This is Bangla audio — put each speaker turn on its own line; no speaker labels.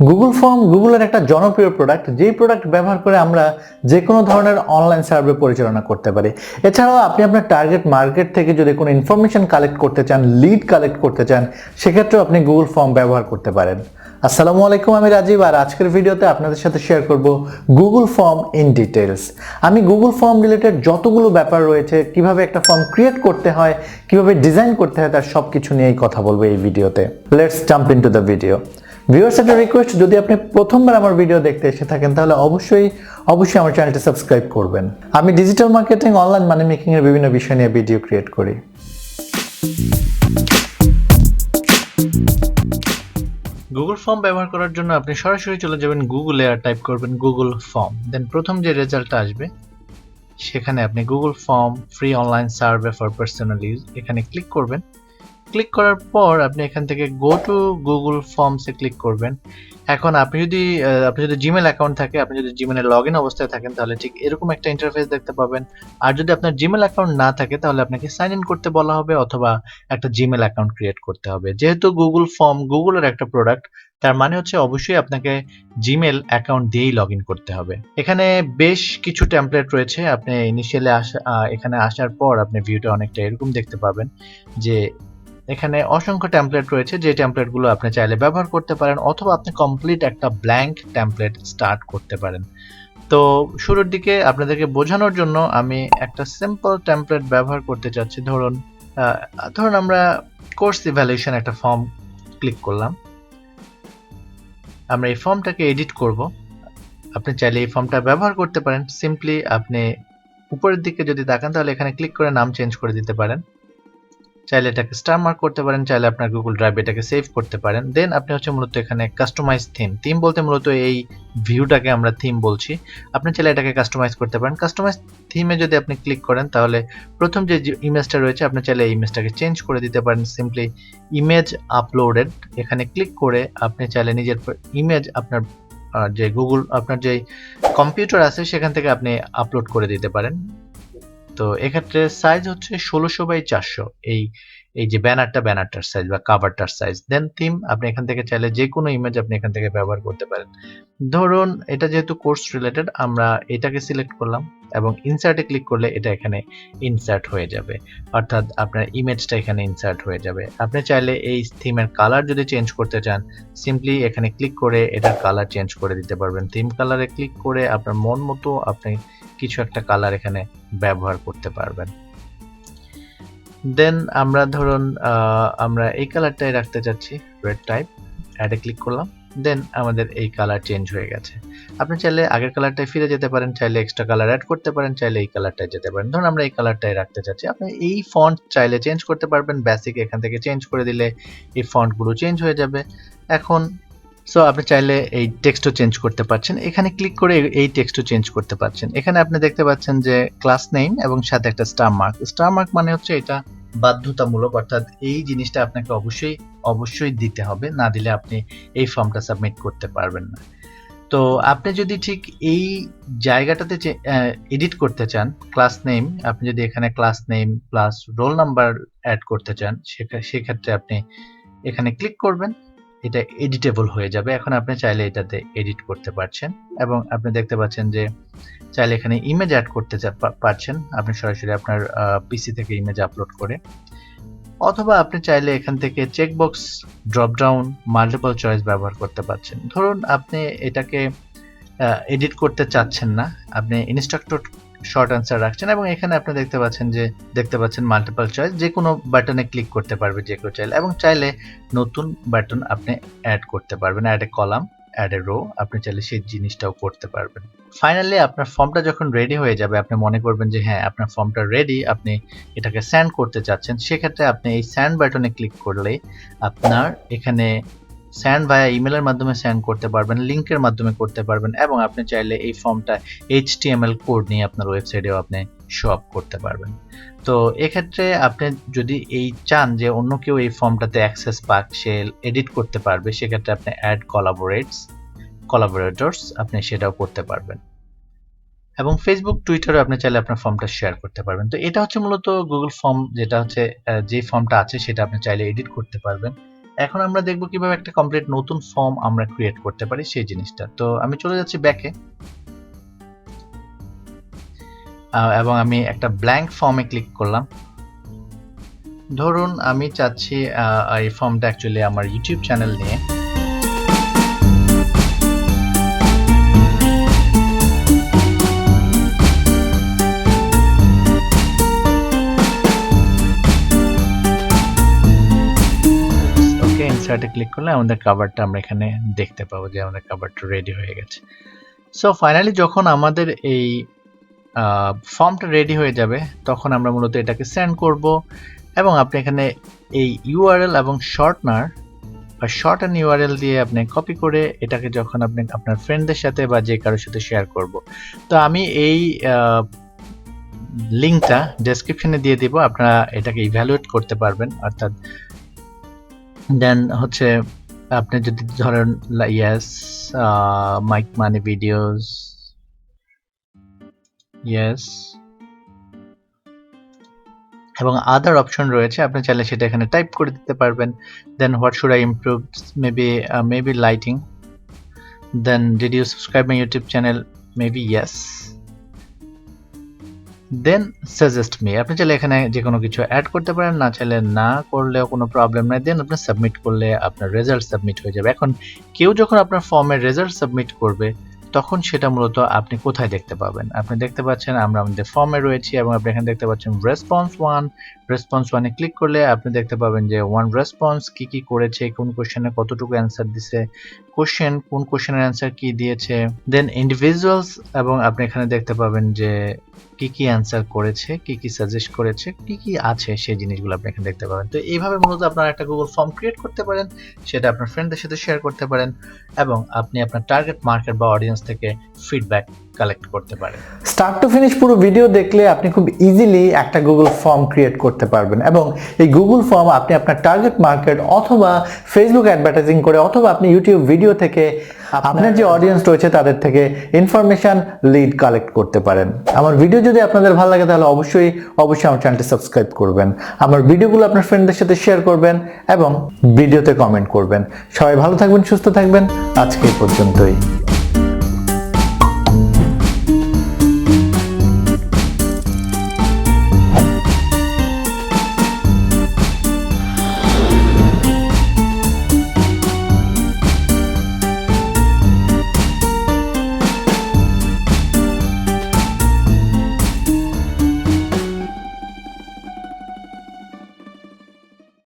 গুগল ফর্ম গুগলের একটা জনপ্রিয় প্রোডাক্ট, যেই প্রোডাক্ট ব্যবহার করে আমরা যে কোনো ধরনের অনলাইন সার্ভে পরিচালনা করতে পারি। এছাড়াও আপনি আপনার টার্গেট মার্কেট থেকে যদি কোনো ইনফরমেশন কালেক্ট করতে চান, লিড কালেক্ট করতে চান, সেক্ষেত্রেও আপনি গুগল ফর্ম ব্যবহার করতে পারেন। আসসালামু আলাইকুম, আমি রাজীব, আর আজকের ভিডিওতে আপনাদের সাথে শেয়ার করব গুগল ফর্ম ইন ডিটেলস। আমি গুগল ফর্ম রিলেটেড যতগুলো ব্যাপার রয়েছে, কিভাবে একটা ফর্ম ক্রিয়েট করতে হয়, কিভাবে ডিজাইন করতে হয়, তার সবকিছু নিয়েই কথা বলবো এই ভিডিওতে। Let's jump into the video. Viewers, একটা রিকোয়েস্ট, যদি আপনি প্রথমবার আমার ভিডিও দেখতে এসে থাকেন তাহলে অবশ্যই আমার চ্যানেলটি সাবস্ক্রাইব করবেন। আমি digital marketing, online money making এর বিভিন্ন বিষয় নিয়ে ভিডিও ক্রিয়েট করি। গুগল ফর্ম ব্যবহার করার জন্য আপনি সরাসরি চলে যাবেন গুগলে আর টাইপ করবেন গুগল ফর্ম। দেন প্রথম যে রেজাল্টটা আসবে সেখানে আপনি Google form free online survey for personal use এখানে ক্লিক করবেন। ক্লিক করার পর আপনি এখান থেকে গো টু গুগল ফর্মসে ক্লিক করবেন। এখন আপনি যদি জিমেল অ্যাকাউন্ট থাকে, আপনি যদি জিমেলে লগ ইন অবস্থায় থাকেন তাহলে ঠিক এরকম একটা ইন্টারফেস দেখতে পাবেন। আর যদি আপনার জিমেল অ্যাকাউন্ট না থাকে তাহলে আপনাকে সাইন ইন করতে বলা হবে অথবা একটা জিমেল অ্যাকাউন্ট ক্রিয়েট করতে হবে। যেহেতু গুগল ফর্ম গুগলের একটা প্রোডাক্ট, তার মানে হচ্ছে অবশ্যই আপনাকে জিমেল অ্যাকাউন্ট দিয়েই লগ ইন করতে হবে। এখানে বেশ কিছু টেমপ্লেট রয়েছে। আপনি ইনিশিয়ালি এখানে আসার পর আপনি ভিউটা অনেকটা এরকম দেখতে পাবেন যে এখানে অসংখ্য টেমপ্লেট রয়েছে, যে টেমপ্লেটগুলো আপনি চাইলে ব্যবহার করতে পারেন অথবা আপনি কমপ্লিট একটা ব্ল্যাঙ্ক টেমপ্লেট স্টার্ট করতে পারেন। তো শুরুর দিকে আপনাদেরকে বোঝানোর জন্য আমি একটা সিম্পল টেমপ্লেট ব্যবহার করতে চাচ্ছি। ধরুন আমরা কোর্স ইভ্যালুয়েশন একটা ফর্ম ক্লিক করলাম। আমরা এই ফর্মটাকে এডিট করব। আপনি চাইলে এই ফর্মটা ব্যবহার করতে পারেন। সিম্পলি আপনি উপরের দিকে যদি তাকান তাহলে এখানে ক্লিক করে নাম চেঞ্জ করে দিতে পারেন। চাইলে এটাকে স্টার মার্ক করতে পারেন, চাইলে আপনার গুগল ড্রাইভে এটাকে সেভ করতে পারেন। দেন আপনি মূলত এখানে কাস্টমাইজ থিম বলতে মূলত এই ভিউটাকে আমরা থিম বলছি। আপনি চাইলে এটাকে কাস্টমাইজ করতে পারেন। কাস্টমাইজ থিমে যদি আপনি ক্লিক করেন তাহলে প্রথম যে ইমেজটা রয়েছে আপনি চাইলে এই ইমেজটাকে চেঞ্জ করে দিতে পারেন। সিম্পলি ইমেজ আপলোডেড এখানে ক্লিক করে আপনি চাইলে নিজের ইমেজ আপনার আপনার যে কম্পিউটার আছে সেখান থেকে আপনি আপলোড করে দিতে পারেন। তো এক্ষেত্রে সাইজ হচ্ছে 1600x400, এই যে ব্যানারটার সাইজ বা কাভারটার সাইজ। দেন থিম আপনি এখান থেকে চাইলে যে কোনো ইমেজ আপনি এখান থেকে ব্যবহার করতে পারেন। ধরুন এটা যেহেতু কোর্স রিলেটেড, আমরা এটাকে সিলেক্ট করলাম এবং ইনসার্টে ক্লিক করলে এটা এখানে ইনসার্ট হয়ে যাবে, অর্থাৎ আপনার ইমেজটা এখানে ইনসার্ট হয়ে যাবে। আপনি চাইলে এই থিমের কালার যদি চেঞ্জ করতে চান, সিম্পলি এখানে ক্লিক করে এটার কালার চেঞ্জ করে দিতে পারবেন। থিম কালারে ক্লিক করে আপনার মন মতো আপনি কিছু একটা কালার এখানে ব্যবহার করতে পারবেন। দেন আমরা ধরুন আমরা এই কালারটাই রাখতে চাচ্ছি, রেড টাইপ। অ্যাডে ক্লিক করলাম, দেন আমাদের এই কালার চেঞ্জ হয়ে গেছে। আপনি চাইলে আগের কালারটায় ফিরে যেতে পারেন, চাইলে এক্সট্রা কালার অ্যাড করতে পারেন, চাইলে এই কালারটায় যেতে পারেন। ধরুন আমরা এই কালারটাই রাখতে চাচ্ছি। আপনি এই ফন্ট চাইলে চেঞ্জ করতে পারবেন, বেসিক এখান থেকে চেঞ্জ করে দিলে এই ফন্টগুলো চেঞ্জ হয়ে যাবে। এখন আপনি চাইলে এই টেক্সটও চেঞ্জ করতে পারছেন। এখানে ক্লিক করে এই টেক্সটও চেঞ্জ করতে পারছেন। এখানে আপনি দেখতে পাচ্ছেন যে ক্লাস নেম এবং সাথে একটা স্টার মার্ক মানে হচ্ছে এটা বাধ্যতামূলক, অর্থাৎ এই জিনিসটা আপনাকে অবশ্যই দিতে হবে, না দিলে আপনি এই ফর্মটা সাবমিট করতে পারবেন না। তো আপনি যদি ঠিক এই জায়গাটাতে এডিট করতে চান, ক্লাস নেম, আপনি যদি এখানে class name plus roll number add করতে চান, সেক্ষেত্রে আপনি এখানে ক্লিক করবেন, এটা এডিটেবল হয়ে যাবে। এখন আপনি চাইলে এটাতে এডিট করতে পারছেন এবং আপনি দেখতে পাচ্ছেন যে চাইলে এখানে ইমেজ অ্যাড করতে পারছেন আপনি সরাসরি আপনার পিসি থেকে ইমেজ আপলোড করে, অথবা আপনি চাইলে এখান থেকে checkbox drop down multiple choice ব্যবহার করতে পারছেন। ধরুন আপনি এটাকে এডিট করতে চাচ্ছেন না, আপনি ইনস্ট্রাক্টর শর্ট অ্যান্সার রাখছেন এবং এখানে আপনি দেখতে পাচ্ছেন মাল্টিপল চয়েস, যে কোনো বাটনে ক্লিক করতে পারবে যে কেউ চাইলে, এবং চাইলে নতুন বাটন আপনি অ্যাড করতে পারবেন, add a column, add a row, আপনি চাইলে সেই জিনিসটাও করতে পারবেন। ফাইনালি আপনার ফর্মটা যখন রেডি হয়ে যাবে, আপনি মনে করবেন যে হ্যাঁ আপনার ফর্মটা রেডি, আপনি এটাকে সেন্ড করতে চাচ্ছেন, সেক্ষেত্রে আপনি এই সেন্ড বাটনে ক্লিক করলেই আপনার এখানে সেন্ড ভায়া ইমেলের মাধ্যমে সেন্ড করতে পারবেন, লিংকের মাধ্যমে করতে পারবেন, এবং আপনি চাইলে এই ফর্মটা HTML কোড নিয়ে আপনার ওয়েবসাইটেও আপনি শো আপ করতে পারবেন। তো এক্ষেত্রে আপনি যদি চান যে অন্য কেউ এই ফর্মটাতে অ্যাক্সেস পাক, সে এডিট করতে পারবে, সেক্ষেত্রে আপনি অ্যাড কোলাবোরেটরস আপনি সেটাও করতে পারবেন। এবং ফেসবুক, টুইটারে আপনি চাইলে আপনার ফর্মটা শেয়ার করতে পারবেন। তো এটা হচ্ছে মূলত গুগল ফর্ম, যেটা হচ্ছে যে ফর্মটা আছে সেটা আপনি চাইলে এডিট করতে পারবেন। এখন আমরা দেখব কিভাবে একটা কমপ্লিট নতুন ফর্ম আমরা ক্রিয়েট করতে পারি সেই জিনিসটা। তো আমি চলে যাচ্ছি ব্যাকে এবং আমি একটা ব্ল্যাঙ্ক ফর্মে ক্লিক করলাম। ধরুন আমি চাচ্ছি এই ফর্মটা অ্যাকচুয়ালি আমার ইউটিউব চ্যানেল নিয়ে। ইনসার্টে ক্লিক করলে আমাদের কভারটা আমরা এখানে দেখতে পাবো যে আমাদের কভারটা রেডি হয়ে গেছে। সো ফাইনালি যখন আমাদের এই ফর্মটা রেডি হয়ে যাবে তখন আমরা মূলত এটাকে সেন্ড করব এবং আপনি এখানে এই ইউআরএল এবং শর্টনার বা শর্ট অ্যান্ড ইউআরএল দিয়ে আপনি কপি করে এটাকে যখন আপনি আপনার ফ্রেন্ডদের সাথে বা যে কারোর সাথে শেয়ার করব, তো আমি এই লিঙ্কটা ডেসক্রিপশনে দিয়ে দিব, আপনারা এটাকে ইভ্যালুয়েট করতে পারবেন। অর্থাৎ দেন হচ্ছে আপনি যদি ধরেন ইয়েস মাইক মানি ভিডিওস, ইয়েস এবং আদার অপশন রয়েছে, আপনি চাইলে সেটা এখানে টাইপ করে দিতে পারবেন। Then what should I improve, maybe lighting. Then did you subscribe my YouTube channel, maybe yes. Then suggest me, আপনি চাইলে এখানে যে কোনো কিছু অ্যাড করতে পারেন, না চাইলে না করলেও কোনো প্রবলেম নাই। দেন আপনি সাবমিট করলে আপনার রেজাল্ট সাবমিট হয়ে যাবে। এখন কেউ যখন আপনার ফর্মের রেজাল্ট সাবমিট করবে তখন সেটা মূলত আপনি কোথায় দেখতে পাবেন? আপনি দেখতে পাচ্ছেন আমরা আমাদের ফর্মে রয়েছি এবং আপনি এখানে দেখতে পাচ্ছেন রেসপন্স 1। রেসপন্স 1 এ ক্লিক করলে আপনি দেখতে পাবেন যে 1 রেসপন্স কি কি করেছে, কোন কোশ্চেনে কতটুকু অ্যান্সার দিছে, কোন কোশ্চেনের অ্যান্সার কি দিয়েছে, দেন ইন্ডিভিজুয়ালস, এবং আপনি এখানে দেখতে পাবেন যে কি কি অ্যান্সার করেছে, কি কি সাজেস্ট করেছে, কি কি আছে সেই জিনিসগুলো আপনি এখানে দেখতে পাবেন। তো এইভাবে মূলত আপনারা একটা গুগল ফর্ম ক্রিয়েট করতে পারেন, সেটা আপনার ফ্রেন্ডদের সাথে শেয়ার করতে পারেন এবং আপনি আপনার টার্গেট মার্কেট বা অডিয়েন্স থেকে ফিডব্যাক কালেক্ট করতে পারেন।
স্টার্ট টু ফিনিশ পুরো ভিডিও দেখলে আপনি খুব ইজিলি একটা গুগল ফর্ম ক্রিয়েট করতে পারবেন এবং এই গুগল ফর্ম আপনি আপনার টার্গেট মার্কেট অথবা ফেসবুক অ্যাডভার্টাইজিং করে অথবা আপনি ইউটিউব ভিডিও থেকে আপনার যে অডিয়েন্স রয়েছে তাদের থেকে ইনফরমেশন লিড কালেক্ট করতে পারেন। আমার ভিডিও যদি আপনাদের ভালো লাগে তাহলে অবশ্যই আমার চ্যানেলটি সাবস্ক্রাইব করবেন, আমার ভিডিওগুলো আপনার ফ্রেন্ডদের সাথে শেয়ার করবেন এবং ভিডিওতে কমেন্ট করবেন। সবাই ভালো থাকবেন, সুস্থ থাকবেন, আজকে এই পর্যন্তই।